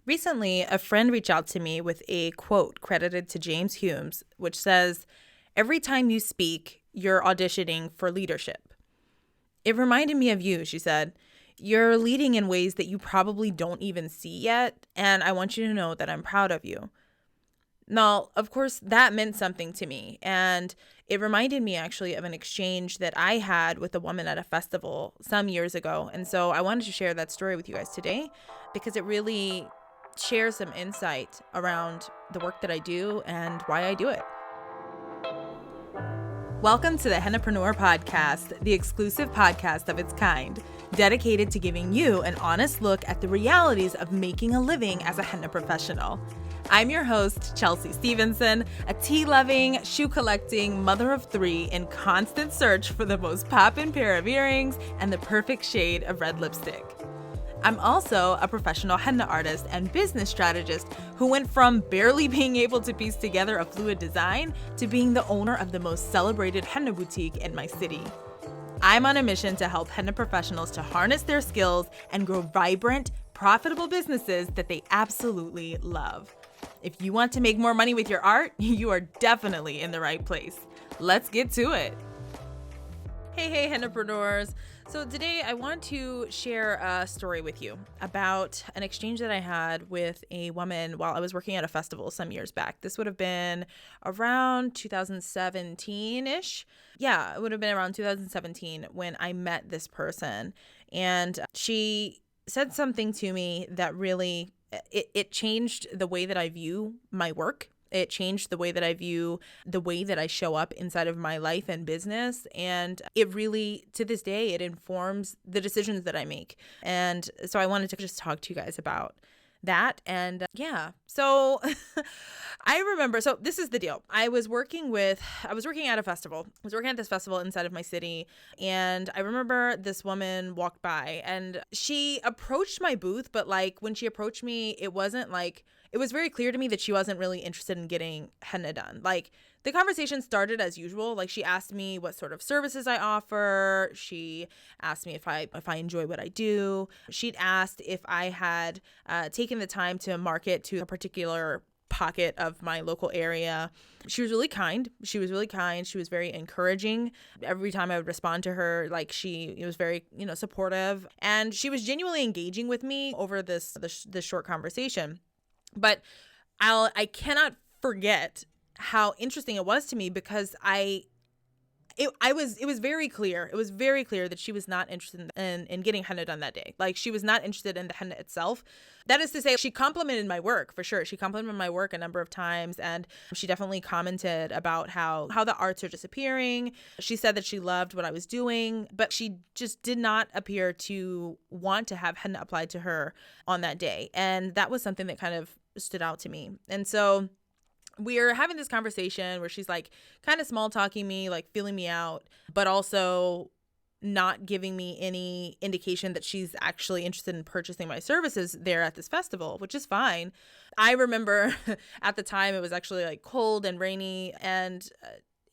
Recently, a friend reached out to me with a quote credited to James Humes, which says, "Every time you speak, you're auditioning for leadership." It reminded me of you, she said. You're leading in ways that you probably don't even see yet, and I want you to know that I'm proud of you. Now, of course, that meant something to me, and it reminded me actually of an exchange that I had with a woman at a festival some years ago. And so I wanted to share that story with you guys today because it really shares some insight around the work that I do and why I do it. Welcome to the Hennapreneur podcast, the exclusive podcast of its kind, dedicated to giving you an honest look at the realities of making a living as a henna professional. I'm your host, Chelsea Stevenson, a tea-loving, shoe-collecting mother of three in constant search for the most poppin' pair of earrings and the perfect shade of red lipstick. I'm also a professional henna artist and business strategist who went from barely being able to piece together a fluid design to being the owner of the most celebrated henna boutique in my city. I'm on a mission to help henna professionals to harness their skills and grow vibrant, profitable businesses that they absolutely love. If you want to make more money with your art, you are definitely in the right place. Let's get to it. Hey, Hennapreneurs. So today I want to share a story with you about an exchange that I had with a woman while I was working at a festival some years back. This would have been around 2017-ish. Yeah, it would have been around 2017 when I met this person. And she said something to me that really, it changed the way that I view my work. It changed the way that I view the way that I show up inside of my life and business. And it really, to this day, it informs the decisions that I make. And so I wanted to just talk to you guys about that. And so I remember, so this is the deal. I was working at a festival. I was working at this festival inside of my city. And I remember this woman walked by and she approached my booth. But like when she approached me, it was very clear to me that she wasn't really interested in getting henna done. Like the conversation started as usual. Like she asked me what sort of services I offer. She asked me if I enjoy what I do. She'd asked if I had taken the time to market to a particular pocket of my local area. She was really kind. She was very encouraging. Every time I would respond to her, like she was very, supportive, and she was genuinely engaging with me over this short conversation. But I cannot forget how interesting it was to me because it was very clear. It was very clear that she was not interested in getting henna done that day. Like she was not interested in the henna itself. That is to say, she complimented my work for sure. She complimented my work a number of times, and she definitely commented about how the arts are disappearing. She said that she loved what I was doing, but she just did not appear to want to have henna applied to her on that day. And that was something that kind of stood out to me. And so we're having this conversation where she's like kind of small talking me, like feeling me out, but also not giving me any indication that she's actually interested in purchasing my services there at this festival, which is fine. I remember at the time it was actually like cold and rainy, and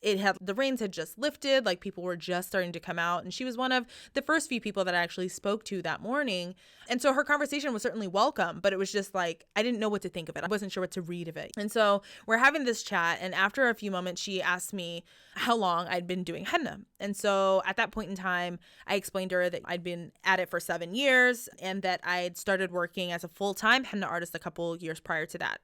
the rains had just lifted, like people were just starting to come out, and she was one of the first few people that I actually spoke to that morning. And so her conversation was certainly welcome, but it was just like, I didn't know what to think of it. I wasn't sure what to read of it. And so we're having this chat, and after a few moments, she asked me how long I'd been doing henna. And so at that point in time, I explained to her that I'd been at it for 7 years and that I'd started working as a full-time henna artist a couple years prior to that.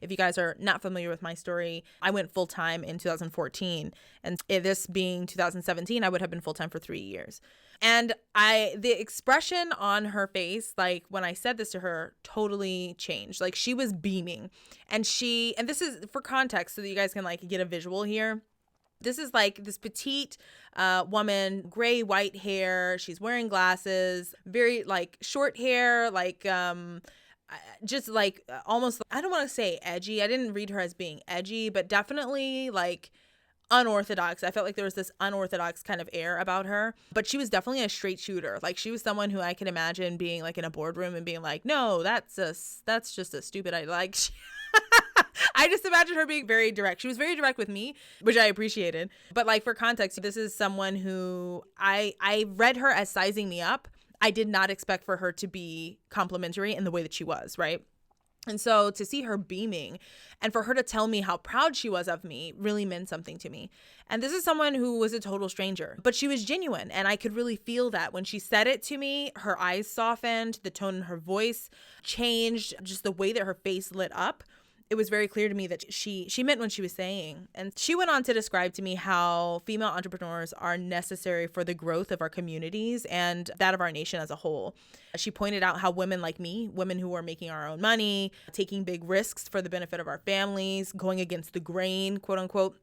If you guys are not familiar with my story, I went full-time in 2014. And this being 2017, I would have been full-time for 3 years. And the expression on her face, like when I said this to her, totally changed. Like she was beaming, and this is for context so that you guys can like get a visual here. This is like this petite woman, gray, white hair. She's wearing glasses, very like short hair, like just like almost, I don't want to say edgy. I didn't read her as being edgy, but definitely like unorthodox. I felt like there was this unorthodox kind of air about her, but she was definitely a straight shooter. Like she was someone who I could imagine being like in a boardroom and being like, no, that's just a stupid idea. Like I just imagined her being very direct. She was very direct with me, which I appreciated. But like for context, this is someone who I read her as sizing me up. I did not expect for her to be complimentary in the way that she was, right? And so to see her beaming and for her to tell me how proud she was of me really meant something to me. And this is someone who was a total stranger, but she was genuine. And I could really feel that when she said it to me, her eyes softened, the tone in her voice changed, just the way that her face lit up. It was very clear to me that she meant what she was saying. And she went on to describe to me how female entrepreneurs are necessary for the growth of our communities and that of our nation as a whole. She pointed out how women like me, women who are making our own money, taking big risks for the benefit of our families, going against the grain, quote unquote,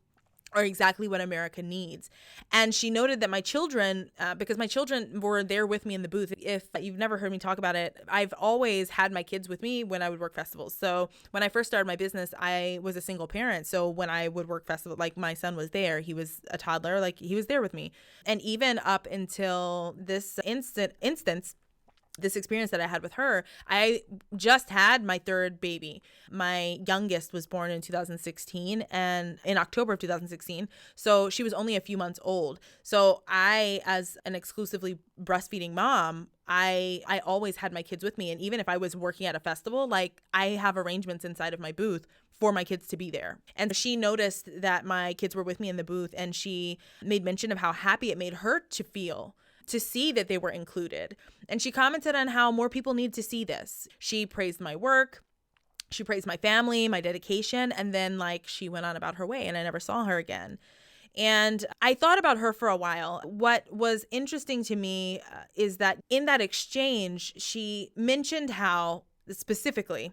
are exactly what America needs. And she noted that my children, because my children were there with me in the booth. If you've never heard me talk about it, I've always had my kids with me when I would work festivals. So when I first started my business, I was a single parent. So when I would work festival, like my son was there, he was a toddler, like he was there with me. And even up until this instance, this experience that I had with her, I just had my third baby. My youngest was born in 2016 and in October of 2016. So she was only a few months old. So I, as an exclusively breastfeeding mom, I always had my kids with me. And even if I was working at a festival, like I have arrangements inside of my booth for my kids to be there. And she noticed that my kids were with me in the booth, and she made mention of how happy it made her to feel to see that they were included. And she commented on how more people need to see this. She praised my work. She praised my family, my dedication. And then she went on about her way, and I never saw her again. And I thought about her for a while. What was interesting to me is that in that exchange, she mentioned how specifically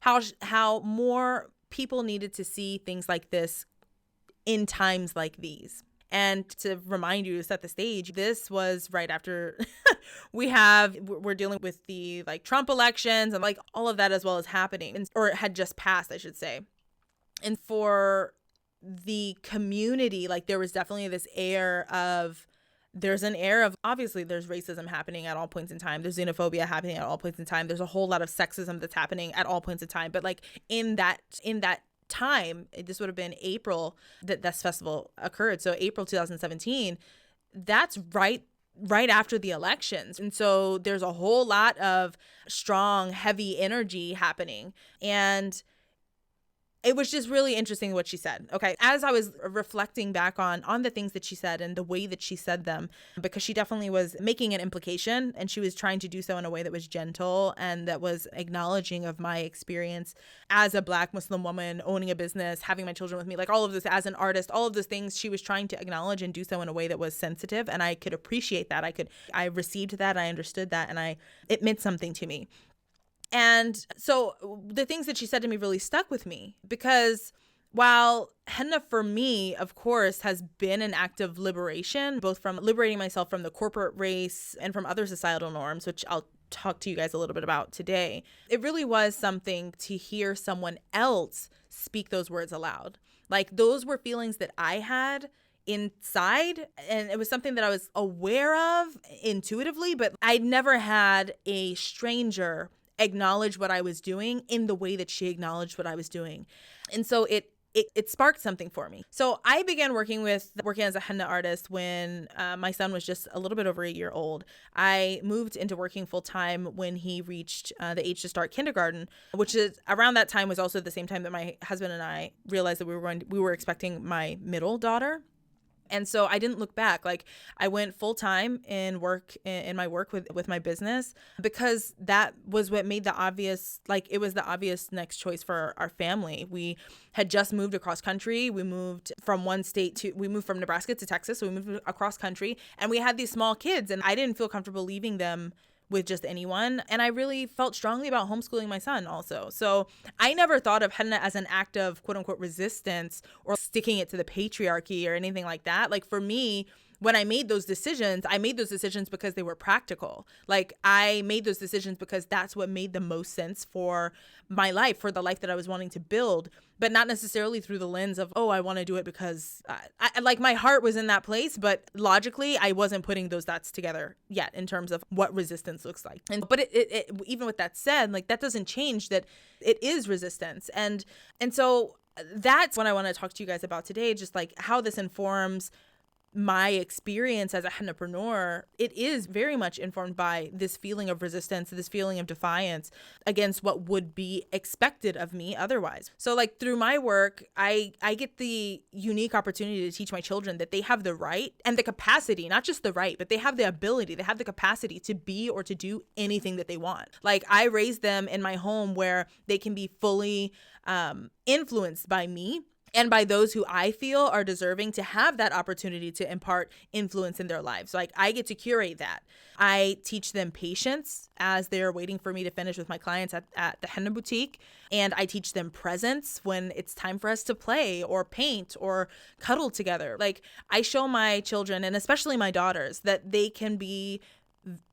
how more people needed to see things like this in times like these. And to remind you, to set the stage, this was right after we're dealing with the Trump elections and all of that as well as happening, or it had just passed, I should say. And for the community, there was definitely this there's an air of, obviously there's racism happening at all points in time. There's xenophobia happening at all points in time. There's a whole lot of sexism that's happening at all points in time. But in that time, this would have been April that this festival occurred. So April 2017, that's right after the elections. And so there's a whole lot of strong, heavy energy happening. And it was just really interesting what she said. Okay. As I was reflecting back on the things that she said and the way that she said them, because she definitely was making an implication, and she was trying to do so in a way that was gentle and that was acknowledging of my experience as a Black Muslim woman, owning a business, having my children with me, all of this as an artist, all of those things she was trying to acknowledge and do so in a way that was sensitive. And I could appreciate that. I received that. I understood that. And it meant something to me. And so the things that she said to me really stuck with me, because while henna for me, of course, has been an act of liberation, both from liberating myself from the corporate race and from other societal norms, which I'll talk to you guys a little bit about today, it really was something to hear someone else speak those words aloud. Those were feelings that I had inside, and it was something that I was aware of intuitively, but I'd never had a stranger acknowledge what I was doing in the way that she acknowledged what I was doing. And so it sparked something for me. So I began working as a henna artist when my son was just a little bit over a year old. I moved into working full time when he reached the age to start kindergarten, which is around that time was also the same time that my husband and I realized that we were expecting my middle daughter. And so I didn't look back. I went full time in my work with my business, because that was what made the obvious, it was the obvious next choice for our family. We had just moved across country. We moved from Nebraska to Texas. So we moved across country, and we had these small kids, and I didn't feel comfortable leaving them with just anyone. And I really felt strongly about homeschooling my son also. So I never thought of henna as an act of quote unquote resistance or sticking it to the patriarchy or anything like that. For me, when I made those decisions because they were practical. I made those decisions because that's what made the most sense for my life, for the life that I was wanting to build, but not necessarily through the lens of, I want to do it because my heart was in that place, but logically I wasn't putting those dots together yet in terms of what resistance looks like. But it even with that said, that doesn't change that it is resistance. And so that's what I want to talk to you guys about today, just how this informs my experience as a hennapreneur, it is very much informed by this feeling of resistance, this feeling of defiance against what would be expected of me otherwise. So like through my work, I get the unique opportunity to teach my children that they have the right and the capacity, not just the right, but they have the ability, they have the capacity to be or to do anything that they want. Like I raised them in my home where they can be fully influenced by me and by those who I feel are deserving to have that opportunity to impart influence in their lives. Like I get to curate that. I teach them patience as they're waiting for me to finish with my clients at the henna boutique. And I teach them presence when it's time for us to play or paint or cuddle together. Like I show my children, and especially my daughters, that they can be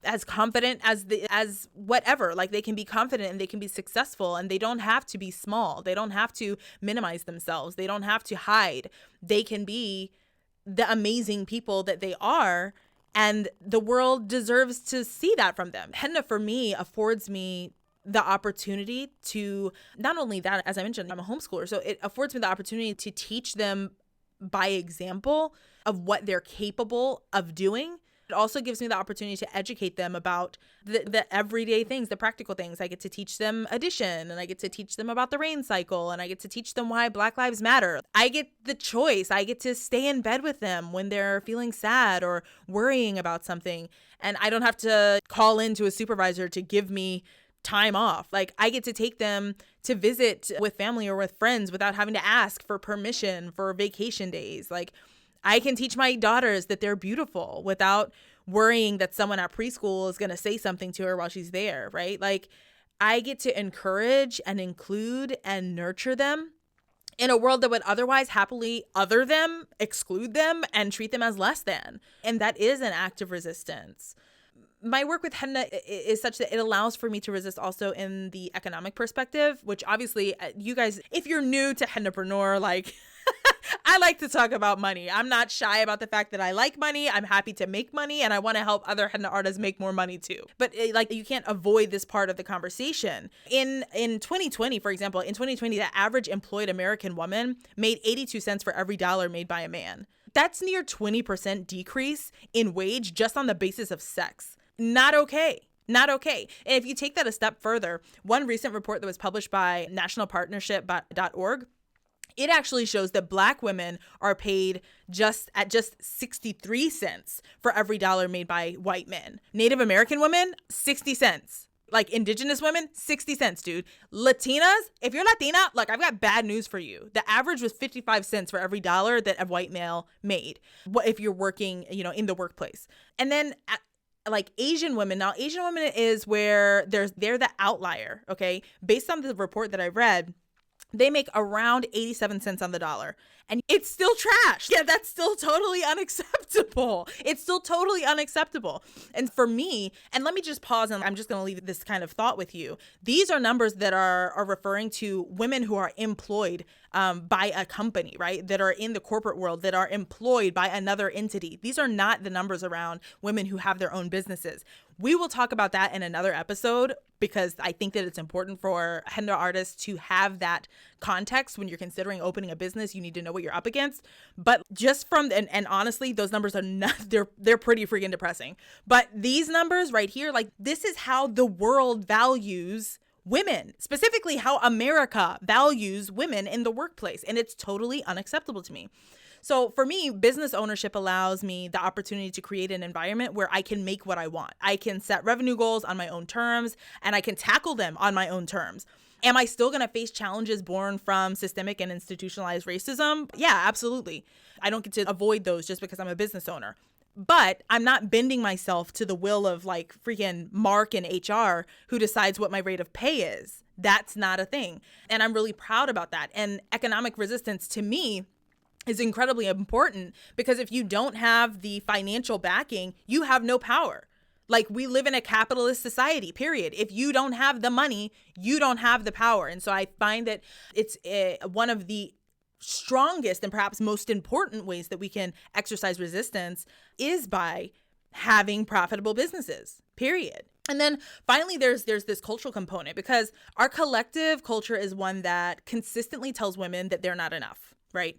as confident as whatever. Like they can be confident and they can be successful, and they don't have to be small. They don't have to minimize themselves. They don't have to hide. They can be the amazing people that they are, and the world deserves to see that from them. Henna for me affords me the opportunity to, not only that, as I mentioned, I'm a homeschooler, so it affords me the opportunity to teach them by example of what they're capable of doing. It also gives me the opportunity to educate them about the everyday things, the practical things. I get to teach them addition, and I get to teach them about the rain cycle, and I get to teach them why Black Lives Matter. I get the choice. I get to stay in bed with them when they're feeling sad or worrying about something. And I don't have to call into a supervisor to give me time off. Like I get to take them to visit with family or with friends without having to ask for permission for vacation days. Like I can teach my daughters that they're beautiful without worrying that someone at preschool is going to say something to her while she's there, right? Like I get to encourage and include and nurture them in a world that would otherwise happily other them, exclude them, and treat them as less than. And that is an act of resistance. My work with henna is such that it allows for me to resist also in the economic perspective, which obviously you guys, if you're new to Hennapreneur, like I like to talk about money. I'm not shy about the fact that I like money. I'm happy to make money, and I want to help other henna artists make more money too. But like you can't avoid this part of the conversation. In 2020, for example, in 2020, the average employed American woman made 82 cents for every dollar made by a man. That's near 20% decrease in wage just on the basis of sex. Not okay. Not okay. And if you take that a step further, one recent report that was published by nationalpartnership.org, it actually shows that Black women are paid just 63 cents for every dollar made by white men. Native American women, 60 cents. Like indigenous women, 60 cents, dude. Latinas, if you're Latina, look, I've got bad news for you. The average was 55 cents for every dollar that a white male made. What if you're working, in the workplace? And then like Asian women, now Asian women is where they're the outlier, okay? Based on the report that I read, they make around 87 cents on the dollar. And it's still trash. Yeah, that's still totally unacceptable. It's still totally unacceptable. And for me, and let me just pause, and I'm just going to leave this kind of thought with you. These are numbers that are referring to women who are employed by a company, right? That are in the corporate world, that are employed by another entity. These are not the numbers around women who have their own businesses. We will talk about that in another episode, because I think that it's important for henna artists to have that context when you're considering opening a business. You need to know what you're up against. But just from, and honestly, those numbers are not, they're pretty freaking depressing. But these numbers right here, like this is how the world values women, specifically how America values women in the workplace. And it's totally unacceptable to me. So for me, business ownership allows me the opportunity to create an environment where I can make what I want. I can set revenue goals on my own terms, and I can tackle them on my own terms. Am I still going to face challenges born from systemic and institutionalized racism? Yeah, absolutely. I don't get to avoid those just because I'm a business owner. But I'm not bending myself to the will of like freaking Mark in HR who decides what my rate of pay is. That's not a thing. And I'm really proud about that. And economic resistance to me is incredibly important, because if you don't have the financial backing, you have no power. Like we live in a capitalist society, period. If you don't have the money, you don't have the power. And so I find that it's one of the strongest and perhaps most important ways that we can exercise resistance is by having profitable businesses, period. And then finally, there's this cultural component, because our collective culture is one that consistently tells women that they're not enough, right?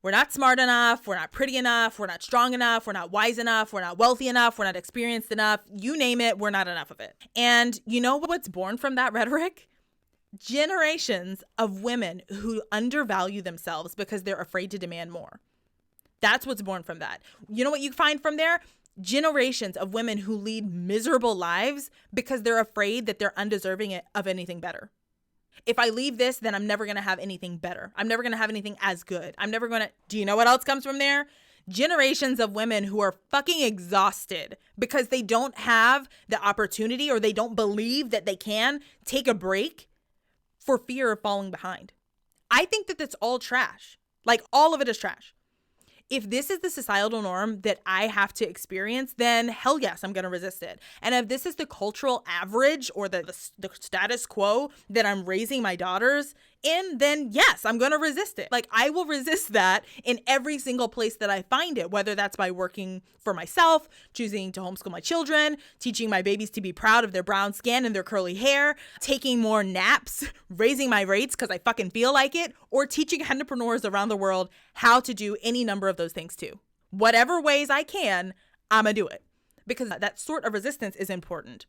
We're not smart enough. We're not pretty enough. We're not strong enough. We're not wise enough. We're not wealthy enough. We're not experienced enough. You name it, we're not enough of it. And you know what's born from that rhetoric? Generations of women who undervalue themselves because they're afraid to demand more. That's what's born from that. You know what you find from there? Generations of women who lead miserable lives because they're afraid that they're undeserving of anything better. If I leave this, then I'm never going to have anything better. I'm never going to have anything as good. I'm never going to. Do you know what else comes from there? Generations of women who are fucking exhausted because they don't have the opportunity or they don't believe that they can take a break for fear of falling behind. I think that that's all trash. Like, all of it is trash. If this is the societal norm that I have to experience, then hell yes, I'm going to resist it. And if this is the cultural average or the status quo that I'm raising my daughters in, then yes, I'm going to resist it. Like, I will resist that in every single place that I find it, whether that's by working for myself, choosing to homeschool my children, teaching my babies to be proud of their brown skin and their curly hair, taking more naps, raising my rates because I fucking feel like it, or teaching Hennapreneurs around the world how to do any number of those things too. Whatever ways I can, I'm gonna do it because that sort of resistance is important.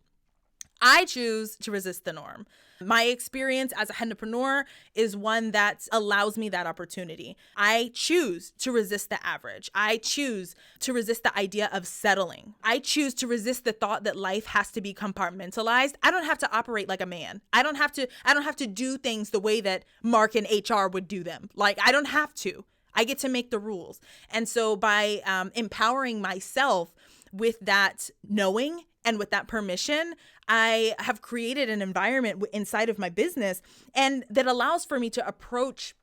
I choose to resist the norm. My experience as a Hennapreneur is one that allows me that opportunity. I choose to resist the average. I choose to resist the idea of settling. I choose to resist the thought that life has to be compartmentalized. I don't have to operate like a man. I don't have to do things the way that Mark and HR would do them. Like, I don't have to. I get to make the rules. And so by empowering myself with that knowing and with that permission, I have created an environment inside of my business and that allows for me to approach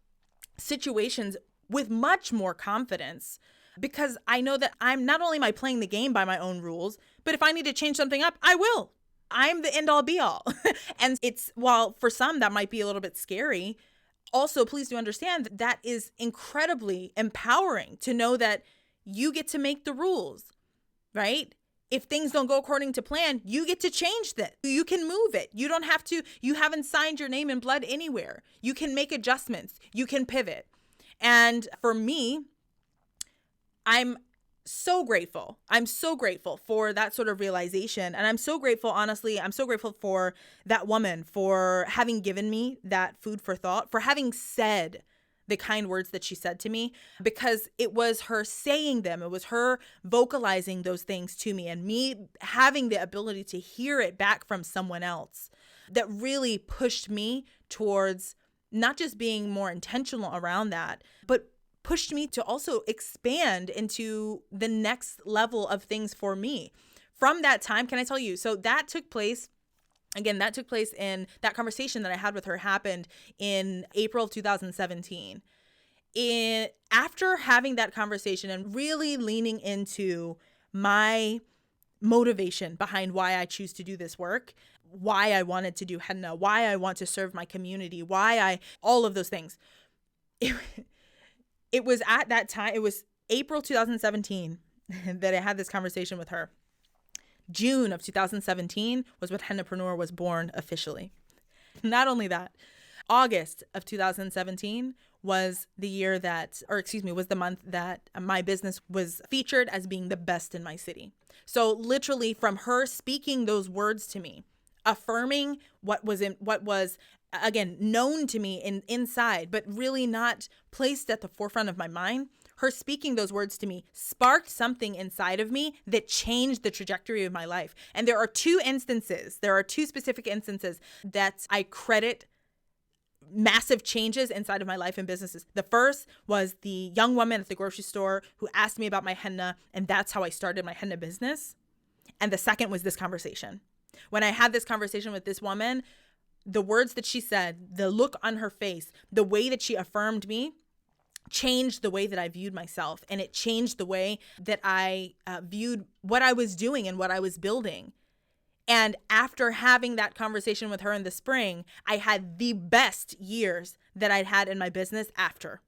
situations with much more confidence because I know that I'm not only am I playing the game by my own rules, but if I need to change something up, I will. I'm the end all be all. And while for some that might be a little bit scary, also please do understand that that is incredibly empowering to know that you get to make the rules, right? If things don't go according to plan, you get to change that. You can move it. You don't have to, you haven't signed your name in blood anywhere. You can make adjustments. You can pivot. And for me, I'm so grateful. I'm so grateful for that sort of realization. And I'm so grateful, honestly, I'm so grateful for that woman for having given me that food for thought, for having said the kind words that she said to me, because it was her saying them. It was her vocalizing those things to me and me having the ability to hear it back from someone else that really pushed me towards not just being more intentional around that, but pushed me to also expand into the next level of things for me. From that time, can I tell you? So that took place. Again, that took place in that conversation that I had with her happened in April of 2017. After having that conversation and really leaning into my motivation behind why I choose to do this work, why I wanted to do henna, why I want to serve my community, all of those things. It was at that time, it was April 2017 that I had this conversation with her. June of 2017 was when Hennapreneur was born officially. Not only that, August of 2017 was was the month that my business was featured as being the best in my city. So literally from her speaking those words to me, affirming what was again known to me inside, but really not placed at the forefront of my mind. Her speaking those words to me sparked something inside of me that changed the trajectory of my life. And there are two specific instances that I credit massive changes inside of my life and businesses. The first was the young woman at the grocery store who asked me about my henna, and that's how I started my henna business. And the second was this conversation. When I had this conversation with this woman, the words that she said, the look on her face, the way that she affirmed me, changed the way that I viewed myself, and it changed the way that I viewed what I was doing and what I was building. And after having that conversation with her in the spring, I had the best years that I'd had in my business after.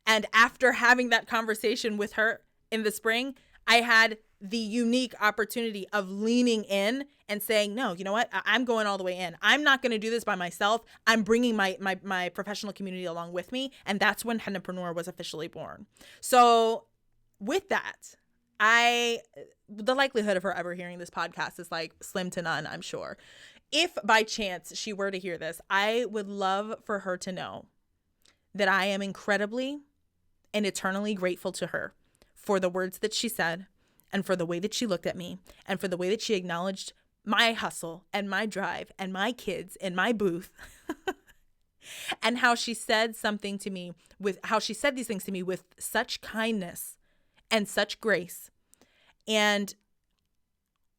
And after having that conversation with her in the spring, I had the unique opportunity of leaning in and saying, no, you know what? I'm going all the way in. I'm not going to do this by myself. I'm bringing my professional community along with me. And that's when Hennapreneur was officially born. So with that, the likelihood of her ever hearing this podcast is like slim to none, I'm sure. If by chance she were to hear this, I would love for her to know that I am incredibly and eternally grateful to her for the words that she said, and for the way that she looked at me, and for the way that she acknowledged my hustle and my drive and my kids in my booth, and how she said something to me how she said these things to me with such kindness and such grace. And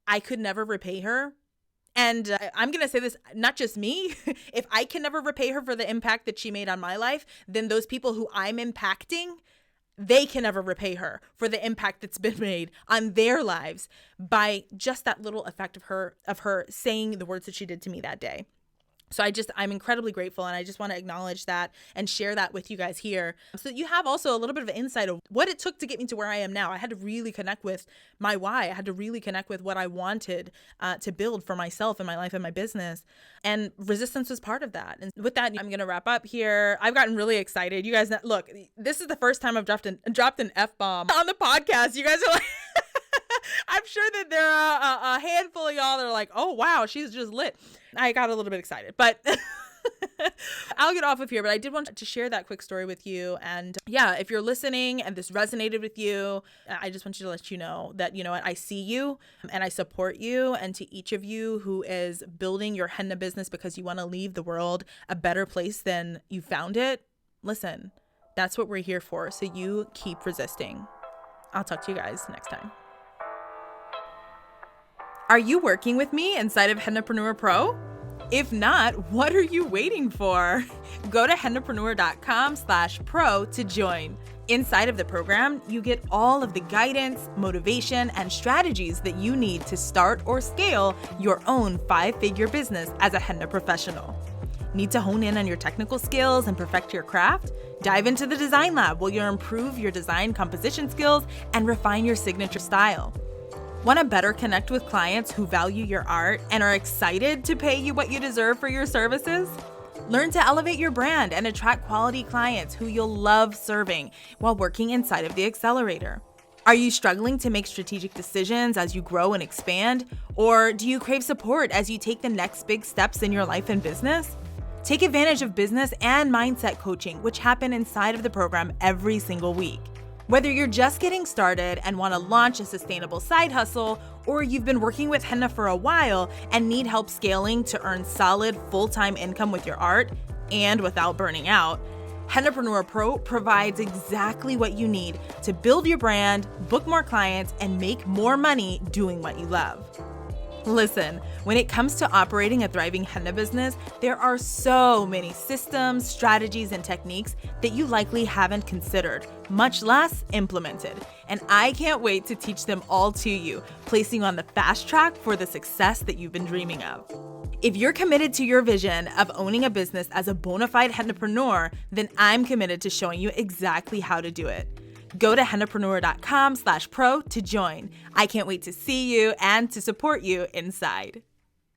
I could never repay her. And I'm going to say this, not just me. If I can never repay her for the impact that she made on my life, then those people who I'm impacting, they can never repay her for the impact that's been made on their lives by just that little effect of her saying the words that she did to me that day. So I'm incredibly grateful, and I just want to acknowledge that and share that with you guys here so that you have also a little bit of an insight of what it took to get me to where I am now. I had to really connect with my why. I had to really connect with what I wanted to build for myself and my life and my business. And resistance was part of that. And with that, I'm going to wrap up here. I've gotten really excited. You guys, look, this is the first time I've dropped an F-bomb on the podcast. You guys are like... I'm sure that there are a handful of y'all that are like, oh, wow, she's just lit. I got a little bit excited, but I'll get off of here. But I did want to share that quick story with you. And yeah, if you're listening and this resonated with you, I just want you to let you know that, you know what, I see you and I support you. And to each of you who is building your henna business because you want to leave the world a better place than you found it, listen, that's what we're here for. So you keep resisting. I'll talk to you guys next time. Are you working with me inside of Hennapreneur Pro? If not, what are you waiting for? Go to hennapreneur.com/pro to join. Inside of the program, you get all of the guidance, motivation, and strategies that you need to start or scale your own 5-figure business as a henna professional. Need to hone in on your technical skills and perfect your craft? Dive into the design lab where you'll improve your design composition skills and refine your signature style. Want to better connect with clients who value your art and are excited to pay you what you deserve for your services? Learn to elevate your brand and attract quality clients who you'll love serving while working inside of the accelerator. Are you struggling to make strategic decisions as you grow and expand? Or do you crave support as you take the next big steps in your life and business? Take advantage of business and mindset coaching, which happen inside of the program every single week. Whether you're just getting started and want to launch a sustainable side hustle, or you've been working with henna for a while and need help scaling to earn solid full-time income with your art and without burning out, Hennapreneur Pro provides exactly what you need to build your brand, book more clients, and make more money doing what you love. Listen, when it comes to operating a thriving henna business, there are so many systems, strategies, and techniques that you likely haven't considered, much less implemented. And I can't wait to teach them all to you, placing you on the fast track for the success that you've been dreaming of. If you're committed to your vision of owning a business as a bona fide hennapreneur, then I'm committed to showing you exactly how to do it. Go to hennapreneur.com/pro to join. I can't wait to see you and to support you inside.